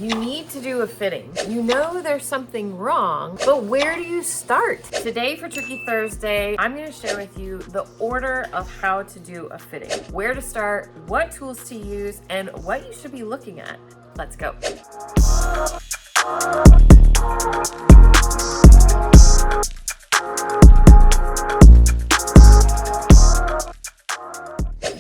You need to do a fitting. You know there's something wrong, but where do you start? Today for Tricky Thursday, I'm going to share with you the order of how to do a fitting, where to start, what tools to use, and what you should be looking at. Let's go.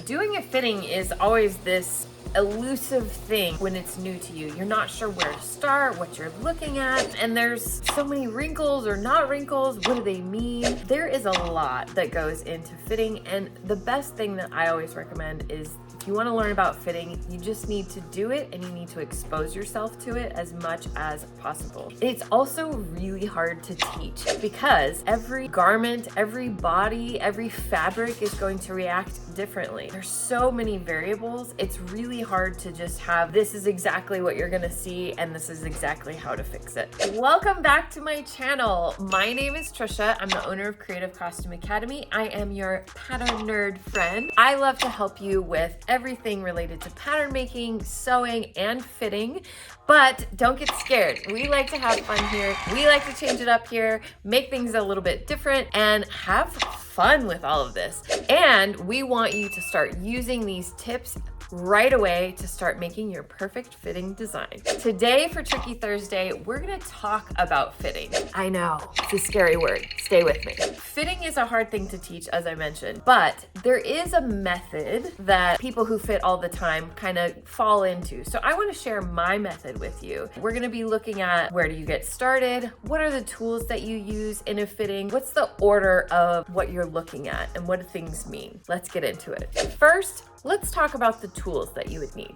Doing a fitting is always this elusive thing when it's new to you. You're not sure where to start, what you're looking at, and there's so many wrinkles or not wrinkles. What do they mean? There is a lot that goes into fitting, and the best thing that I always recommend is if you want to learn about fitting, you just need to do it and you need to expose yourself to it as much as possible. It's also really hard to teach because every garment, every body, every fabric is going to react differently. There's so many variables. It's really hard to just have this is exactly what you're going to see and this is exactly how to fix it. Welcome back to my channel. My name is Trisha. I'm the owner of Creative Costume Academy. I am your pattern nerd friend. I love to help you with everything related to pattern making, sewing, and fitting. But don't get scared. We like to have fun here. We like to change it up here, make things a little bit different, and have fun with all of this. And we want you to start using these tips right away to start making your perfect fitting design. Today for Tricky Thursday, we're gonna talk about fitting. I know, it's a scary word. Stay with me. Fitting is a hard thing to teach, as I mentioned, but there is a method that people who fit all the time kind of fall into. So I wanna share my method with you. We're gonna be looking at where do you get started? What are the tools that you use in a fitting? What's the order of what you're looking at and what do things mean? Let's get into it. First, let's talk about the tools that you would need.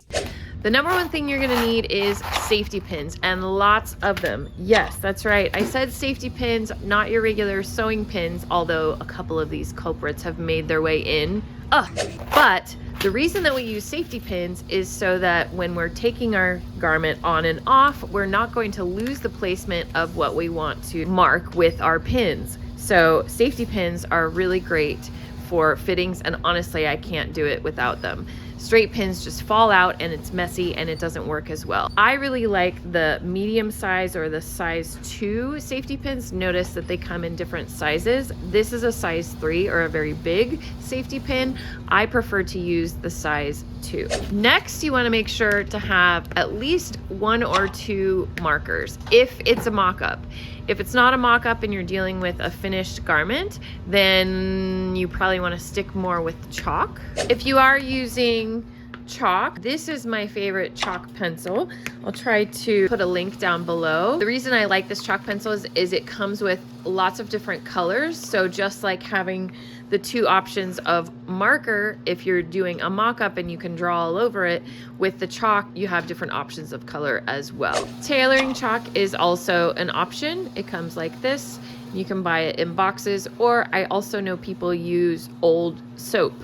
The number one thing you're gonna need is safety pins, and lots of them. Yes, that's right. I said safety pins, not your regular sewing pins, although a couple of these culprits have made their way in. But the reason that we use safety pins is so that when we're taking our garment on and off, we're not going to lose the placement of what we want to mark with our pins. So safety pins are really great for fittings, and honestly, I can't do it without them. Straight pins just fall out and it's messy and it doesn't work as well. I really like the medium size or the size 2 safety pins. Notice that they come in different sizes. This is a size 3 or a very big safety pin. I prefer to use the size 2. Next, you want to make sure to have at least 1 or 2 markers if it's a mock-up. If it's not a mock-up and you're dealing with a finished garment, then you probably want to stick more with chalk. If you are using chalk, this is my favorite chalk pencil. I'll try to put a link down below. The reason I like this chalk pencil is it comes with lots of different colors. So just like having the 2 options of marker, if you're doing a mock-up and you can draw all over it, with the chalk, you have different options of color as well. Tailoring chalk is also an option. It comes like this. You can buy it in boxes, or I also know people use old soap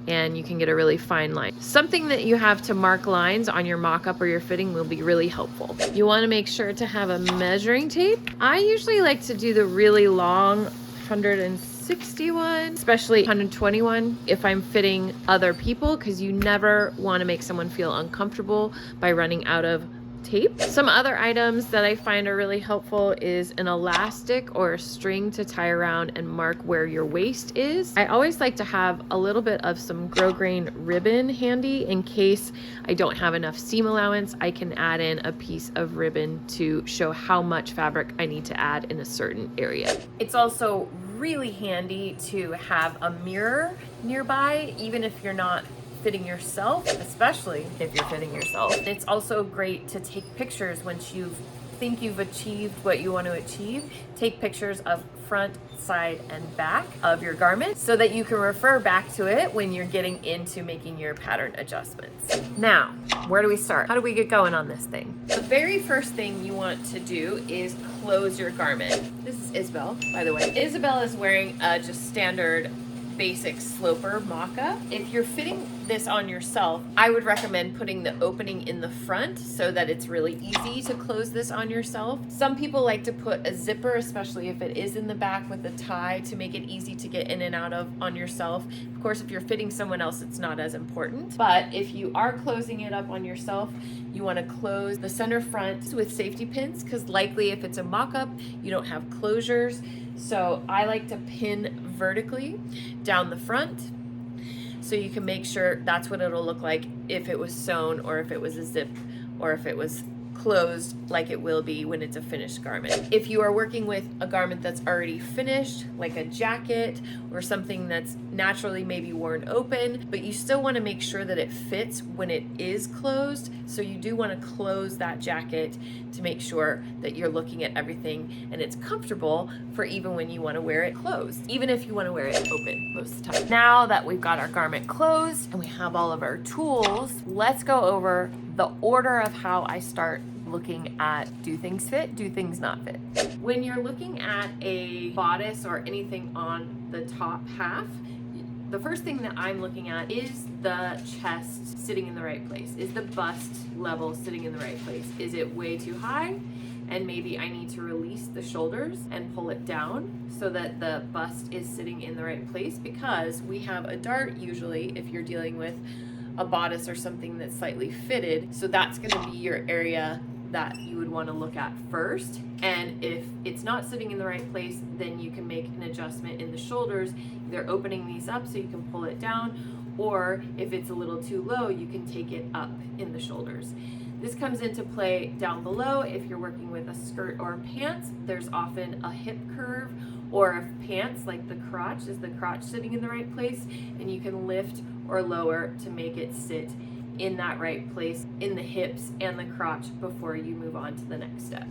and you can get a really fine line. Something that you have to mark lines on your mock-up or your fitting will be really helpful. You want to make sure to have a measuring tape. I usually like to do the really long 161, especially 121 if I'm fitting other people, because you never want to make someone feel uncomfortable by running out of tape. Some other items that I find are really helpful is an elastic or a string to tie around and mark where your waist is. I always like to have a little bit of some grosgrain ribbon handy in case I don't have enough seam allowance. I can add in a piece of ribbon to show how much fabric I need to add in a certain area. It's also really handy to have a mirror nearby, even if you're not fitting yourself, especially if you're fitting yourself. It's also great to take pictures once you think you've achieved what you want to achieve. Take pictures of front, side, and back of your garment so that you can refer back to it when you're getting into making your pattern adjustments. Now, where do we start? How do we get going on this thing? The very first thing you want to do is close your garment. This is Isabel, by the way. Isabel is wearing a just standard basic sloper mock-up. If you're fitting this on yourself, I would recommend putting the opening in the front so that it's really easy to close this on yourself. Some people like to put a zipper, especially if it is in the back with a tie, to make it easy to get in and out of on yourself. Of course, if you're fitting someone else, it's not as important. But if you are closing it up on yourself, you want to close the center front with safety pins, because likely if it's a mock-up, you don't have closures. So I like to pin vertically down the front so you can make sure that's what it'll look like if it was sewn, or if it was a zip, or if it was closed like it will be when it's a finished garment. If you are working with a garment that's already finished, like a jacket or something that's naturally maybe worn open, but you still want to make sure that it fits when it is closed. So you do want to close that jacket to make sure that you're looking at everything and it's comfortable for even when you want to wear it closed, even if you want to wear it open most of the time. Now that we've got our garment closed and we have all of our tools, let's go over the order of how I start looking at do things fit, do things not fit. When you're looking at a bodice or anything on the top half, the first thing that I'm looking at is the chest sitting in the right place. Is the bust level sitting in the right place? Is it way too high? And maybe I need to release the shoulders and pull it down so that the bust is sitting in the right place, because we have a dart usually if you're dealing with a bodice or something that's slightly fitted. So that's gonna be your area that you would want to look at first. And if it's not sitting in the right place, then you can make an adjustment in the shoulders, either opening these up so you can pull it down, or if it's a little too low, you can take it up in the shoulders. This comes into play down below. If you're working with a skirt or pants, there's often a hip curve, or if pants, like the crotch, is the crotch sitting in the right place, and you can lift or lower to make it sit in that right place in the hips and the crotch before you move on to the next step.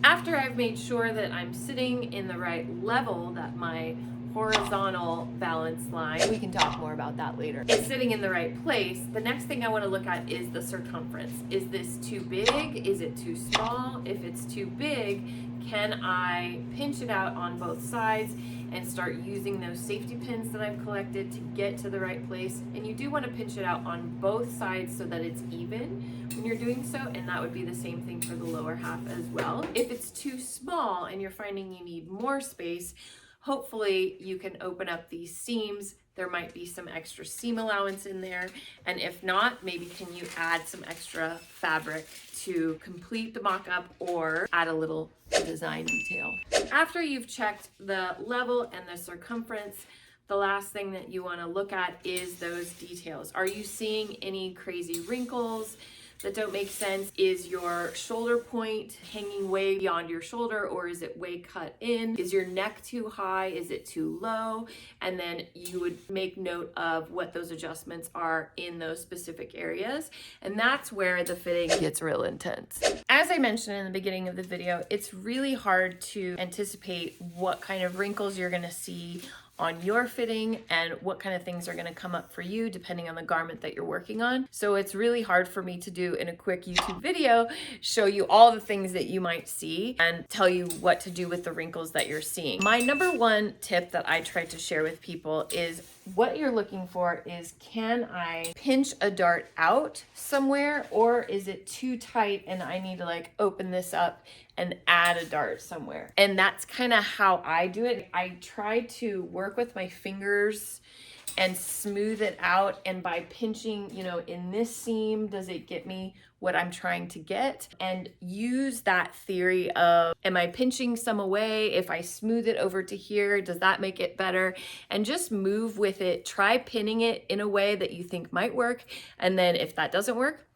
After I've made sure that I'm sitting in the right level, that my horizontal balance line, we can talk more about that later, is sitting in the right place, the next thing I want to look at is the circumference. Is this too big? Is it too small? If it's too big, can I pinch it out on both sides and start using those safety pins that I've collected to get to the right place? And you do want to pinch it out on both sides so that it's even when you're doing so, and that would be the same thing for the lower half as well. If it's too small and you're finding you need more space, hopefully you can open up these seams. There might be some extra seam allowance in there. And if not, maybe can you add some extra fabric to complete the mock-up or add a little design detail. After you've checked the level and the circumference, the last thing that you want to look at is those details. Are you seeing any crazy wrinkles that don't make sense? Is your shoulder point hanging way beyond your shoulder, or is it way cut in? Is your neck too high? Is it too low? And then you would make note of what those adjustments are in those specific areas. And that's where the fitting gets real intense. As I mentioned in the beginning of the video, it's really hard to anticipate what kind of wrinkles you're gonna see on your fitting and what kind of things are going to come up for you depending on the garment that you're working on. So it's really hard for me to do in a quick YouTube video, show you all the things that you might see and tell you what to do with the wrinkles that you're seeing. My number one tip that I try to share with people is what you're looking for is, can I pinch a dart out somewhere, or is it too tight and I need to like open this up and add a dart somewhere? And that's kind of how I do it. I try to work with my fingers and smooth it out, and by pinching, you know, in this seam, does it get me what I'm trying to get? And use that theory of, am I pinching some away? If I smooth it over to here, does that make it better? And just move with it. Try pinning it in a way that you think might work, and then if that doesn't work,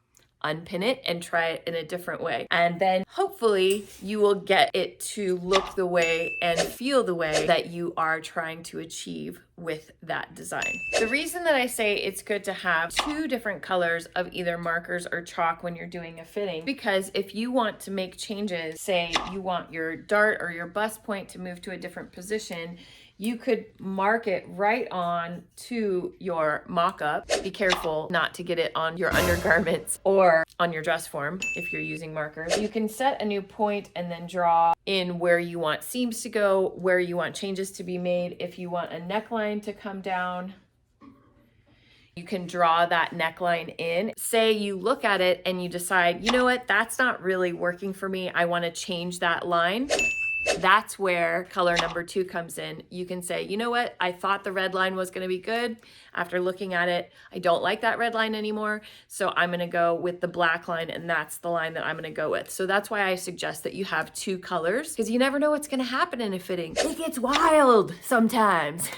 unpin it and try it in a different way. And then hopefully you will get it to look the way and feel the way that you are trying to achieve with that design. The reason that I say it's good to have two different colors of either markers or chalk when you're doing a fitting, because if you want to make changes, say you want your dart or your bust point to move to a different position, you could mark it right on to your mock-up. Be careful not to get it on your undergarments or on your dress form if you're using markers. You can set a new point and then draw in where you want seams to go, where you want changes to be made. If you want a neckline to come down, you can draw that neckline in. Say you look at it and you decide, you know what, that's not really working for me. I want to change that line. That's where color number 2 comes in. You can say, you know what, I thought the red line was going to be good. After looking at it, I don't like that red line anymore. So I'm going to go with the black line, and that's the line that I'm going to go with. So that's why I suggest that you have 2 colors, because you never know what's going to happen in a fitting. It gets wild sometimes.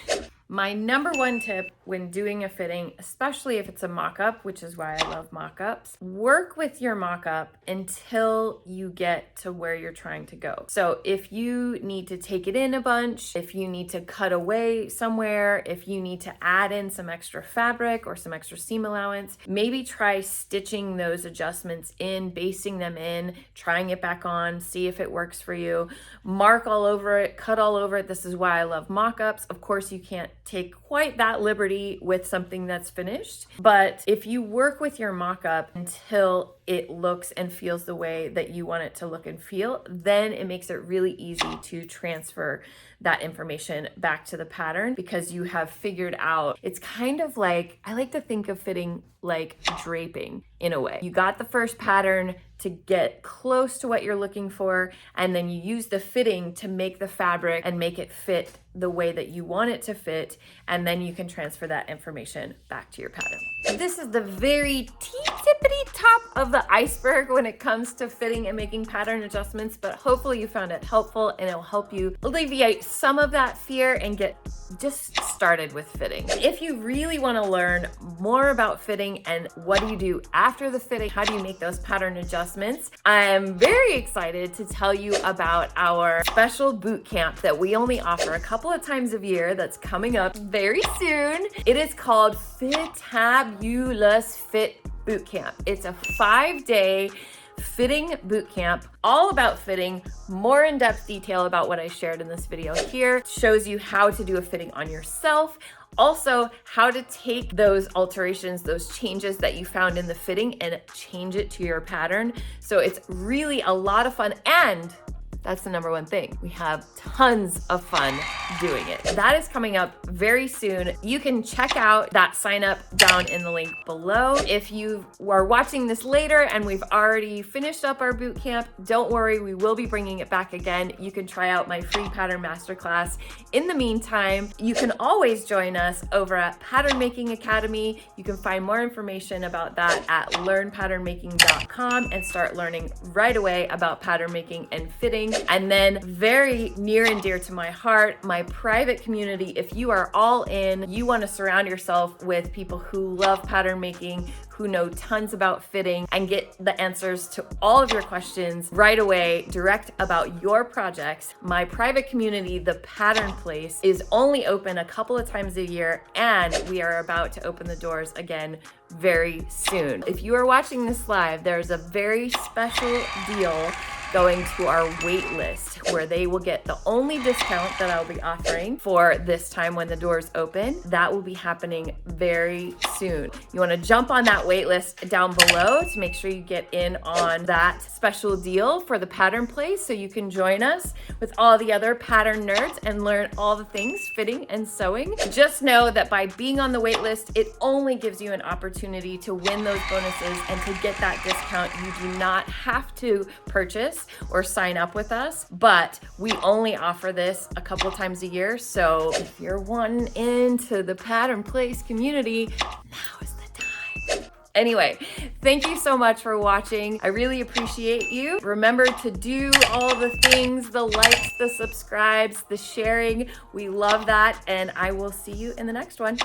My number 1 tip when doing a fitting, especially if it's a mock-up, which is why I love mock-ups, work with your mock-up until you get to where you're trying to go. So if you need to take it in a bunch, if you need to cut away somewhere, if you need to add in some extra fabric or some extra seam allowance, maybe try stitching those adjustments in, basting them in, trying it back on, see if it works for you. Mark all over it, cut all over it. This is why I love mock-ups. Of course, you can't take quite that liberty with something that's finished, but if you work with your mock-up until it looks and feels the way that you want it to look and feel, then it makes it really easy to transfer that information back to the pattern, because you have figured out, it's kind of like, I like to think of fitting like draping in a way. You got the first pattern to get close to what you're looking for, and then you use the fitting to make the fabric and make it fit the way that you want it to fit, and then you can transfer that information back to your pattern. This is the very tippity top of the iceberg when it comes to fitting and making pattern adjustments, but hopefully you found it helpful and it'll help you alleviate some of that fear and get just started with fitting. If you really want to learn more about fitting and what do you do after the fitting, how do you make those pattern adjustments, I am very excited to tell you about our special boot camp that we only offer a couple of times a year that's coming up very soon. It is called Fit-abulous Fit Bootcamp. It's a 5-day fitting bootcamp, all about fitting, more in-depth detail about what I shared in this video here. Shows you how to do a fitting on yourself. Also, how to take those alterations, those changes that you found in the fitting and change it to your pattern. So it's really a lot of fun, and that's the number 1 thing. We have tons of fun doing it. That is coming up very soon. You can check out that sign up down in the link below. If you are watching this later and we've already finished up our boot camp, don't worry, we will be bringing it back again. You can try out my free pattern masterclass. In the meantime, you can always join us over at Pattern Making Academy. You can find more information about that at learnpatternmaking.com and start learning right away about pattern making and fitting. And then, very near and dear to my heart, my private community. If you are all in, you want to surround yourself with people who love pattern making, who know tons about fitting, and get the answers to all of your questions right away, direct about your projects. My private community, the Pattern Place, is only open a couple of times a year, and we are about to open the doors again very soon. If you are watching this live, there's a very special deal going to our wait list, where they will get the only discount that I'll be offering for this time when the doors open. That will be happening very soon. You want to jump on that wait list down below to make sure you get in on that special deal for the Pattern Place, so you can join us with all the other pattern nerds and learn all the things fitting and sewing. Just know that by being on the wait list, it only gives you an opportunity to win those bonuses and to get that discount. You do not have to purchase or sign up with us, but we only offer this a couple of times a year. So if you're wanting into the Pattern Place community, now is the time. Anyway, thank you so much for watching. I really appreciate you. Remember to do all the things, the likes, the subscribes, the sharing. We love that, and I will see you in the next one.